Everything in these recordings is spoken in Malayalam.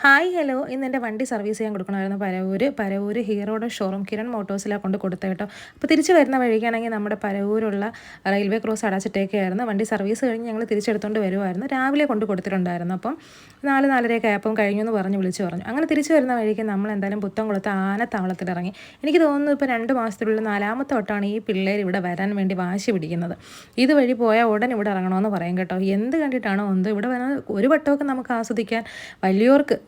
ഹായ് ഹലോ ഇന്ന് എൻ്റെ വണ്ടി സർവീസ് ചെയ്യാൻ കൊടുക്കണമായിരുന്നു പരവൂർ ഹീറോയുടെ ഷോറൂം കിരൺ മോട്ടോഴ്സിലാണ് കൊണ്ട് കൊടുത്തത് കേട്ടോ. അപ്പോൾ തിരിച്ച് വരുന്ന വഴിക്കാണെങ്കിൽ നമ്മുടെ പരവൂരുള്ള റെയിൽവേ ക്രോസ് അടച്ചിട്ടേക്കായിരുന്നു. വണ്ടി സർവീസ് കഴിഞ്ഞ് ഞങ്ങൾ തിരിച്ചെടുത്തുകൊണ്ട് വരുമായിരുന്നു. രാവിലെ കൊണ്ട് കൊടുത്തിട്ടുണ്ടായിരുന്നു. അപ്പം 4-4:30 ആയപ്പം കഴിഞ്ഞു എന്ന് വിളിച്ചു പറഞ്ഞു. അങ്ങനെ തിരിച്ച് വരുന്ന വഴിക്ക് നമ്മൾ എന്തായാലും പുത്തൻകുളത്ത് ആനത്താവളത്തിൽ ഇറങ്ങി. എനിക്ക് തോന്നുന്നു ഇപ്പോൾ 2 മാസത്തിലുള്ള 4-ാമത്തെ വട്ടമാണ് ഈ പിള്ളേർ ഇവിടെ വരാൻ വേണ്ടി വാശി പിടിക്കുന്നത്. ഇതുവഴി പോയാൽ ഉടൻ ഇവിടെ ഇറങ്ങണമെന്ന് പറയും കേട്ടോ. എന്ത് കണ്ടിട്ടാണോ ഇവിടെ വരുന്നത് ഒരു വട്ടമൊക്കെ നമുക്ക് ആസ്വദിക്കാൻ വലിയവർക്ക്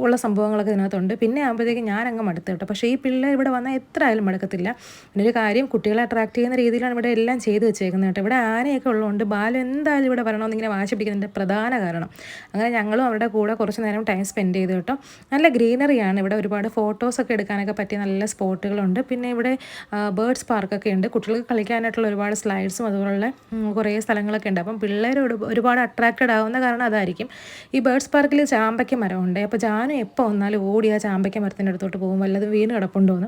ഉള്ള സംഭവങ്ങളൊക്കെ ഇതിനകത്തുണ്ട്. പിന്നെ ആകുമ്പോഴത്തേക്കും ഞാൻ അങ്ങ് മടുത്തു കേട്ടോ. പക്ഷേ ഈ പിള്ളേർ ഇവിടെ വന്നാൽ എത്ര ആയാലും മടുക്കത്തില്ല. പിന്നെ ഒരു കാര്യം, കുട്ടികളെ അട്രാക്ട് ചെയ്യുന്ന രീതിയിലാണ് ഇവിടെ എല്ലാം ചെയ്ത് വെച്ചേക്കുന്നത് കേട്ടോ. ഇവിടെ ആനയൊക്കെ ഉള്ളതുകൊണ്ട് ബാലു എന്തായാലും ഇവിടെ വരണമെന്നിങ്ങനെ വാശി പിടിക്കുന്നതിൻ്റെ പ്രധാന കാരണം. അങ്ങനെ ഞങ്ങളും അവരുടെ കൂടെ കുറച്ച് നേരം ടൈം സ്പെൻഡ് ചെയ്തു കേട്ടോ. നല്ല ഗ്രീനറിയാണ് ഇവിടെ, ഒരുപാട് ഫോട്ടോസൊക്കെ എടുക്കാനൊക്കെ പറ്റിയ നല്ല സ്പോട്ടുകളുണ്ട്. പിന്നെ ഇവിടെ ബേർഡ്സ് പാർക്കൊക്കെ ഉണ്ട്, കുട്ടികൾക്ക് കളിക്കാനായിട്ടുള്ള ഒരുപാട് സ്ലൈഡ്സും അതുപോലുള്ള കുറേ സ്ഥലങ്ങളൊക്കെ ഉണ്ട്. അപ്പം പിള്ളേർ ഒരുപാട് അട്രാക്റ്റഡ് ആവുന്ന കാരണം അതായിരിക്കും. ഈ ബേർഡ്സ് പാർക്കിൽ ചാമ്പയ്ക്ക മരമുണ്ട്. അപ്പോൾ ജാനു എപ്പോൾ വന്നാലും ഓടി ആ ചാമ്പയ്ക്ക മരത്തിൻ്റെ അടുത്തോട്ട് പോകും, വല്ലതും വീണ് കിടപ്പുണ്ടോന്ന്.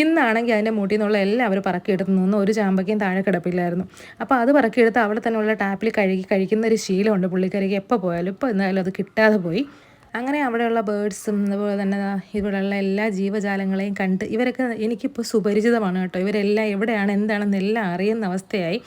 ഇന്നാണെങ്കിൽ അതിൻ്റെ മൂട്ടിൽ നിന്നുള്ള എല്ലാം അവർ പറക്കിയെടുത്ത് നിന്ന് ഒരു ചാമ്പയ്ക്കയും താഴെ കിടപ്പില്ലായിരുന്നു. അപ്പോൾ അത് പറക്കിയെടുത്ത് അവിടെ തന്നെയുള്ള ടാപ്പിൽ കഴിക്കുന്ന ഒരു ശീലമുണ്ട് പുള്ളിക്കാരിക്ക്. എപ്പോൾ പോയാലും ഇപ്പോൾ എന്നാലും അത് കിട്ടാതെ പോയി. അങ്ങനെ അവിടെയുള്ള ബേർഡ്സും അതുപോലെ തന്നെ ഇവിടെയുള്ള എല്ലാ ജീവജാലങ്ങളെയും കണ്ട് ഇവരൊക്കെ എനിക്കിപ്പോൾ സുപരിചിതമാണ് കേട്ടോ. ഇവരെല്ലാം എവിടെയാണ് എന്താണെന്ന് എല്ലാം അറിയുന്ന അവസ്ഥയായി.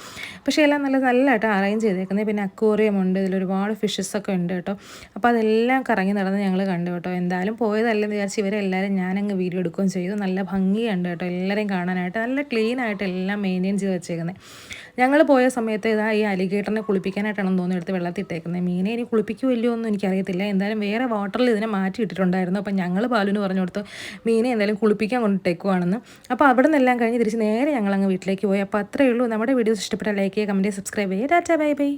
പക്ഷേ എല്ലാം നല്ലതായിട്ട് അറേഞ്ച് ചെയ്തേക്കുന്നത്. പിന്നെ അക്വേറിയം ഉണ്ട്, ഇതിലൊരുപാട് ഫിഷസൊക്കെ ഉണ്ട് കേട്ടോ. അപ്പോൾ അതെല്ലാം കറങ്ങി നടന്ന് ഞങ്ങൾ കണ്ടു കേട്ടോ. എന്തായാലും പോയതല്ലെന്ന് വിചാരിച്ച് ഇവരെല്ലാവരും ഞാനങ്ങ് വീഡിയോ എടുക്കുകയും ചെയ്തു. നല്ല ഭംഗിയുണ്ട് കേട്ടോ എല്ലാവരെയും കാണാനായിട്ട്. നല്ല ക്ലീനായിട്ട് എല്ലാം മെയിൻറ്റെയിൻ ചെയ്ത് വെച്ചേക്കുന്നത്. ഞങ്ങൾ പോയ സമയത്ത് ഈ അലിഗേറ്ററിനെ കുളിപ്പിക്കാനായിട്ടാണെന്ന് തോന്നുന്നു എടുത്ത് വെള്ളത്തിൽ ഇട്ടേക്കുന്നത്. മീനെ ഇനി കുളിപ്പിക്കുമല്ലോ ഒന്നും എനിക്കറിയത്തില്ല. എന്തായാലും വേറെ വാട്ടറിൽ ഇതിനെ മാറ്റി ഇട്ടിട്ടുണ്ടായിരുന്നു. അപ്പം ഞങ്ങൾ ബാലുവിന് പറഞ്ഞു കൊടുത്തു മീനെ എന്തായാലും കുളിപ്പിക്കാൻ കൊണ്ടിട്ടേക്കുവാണെന്ന്. അപ്പോൾ അവിടെ നിന്നെല്ലാം കഴിഞ്ഞ് തിരിച്ച് നേരെ ഞങ്ങളങ്ങ് വീട്ടിലേക്ക് പോയി. അപ്പോൾ അത്രയേ ഉള്ളൂ. നമ്മുടെ വീഡിയോസ് ഇഷ്ടപ്പെട്ടാൽ ലൈക്ക് ചെയ്യുക, കമൻറ്റ് ചെയ്യുക, സബ്സ്ക്രൈബ് ചെയ്യുക. Tata bye bye.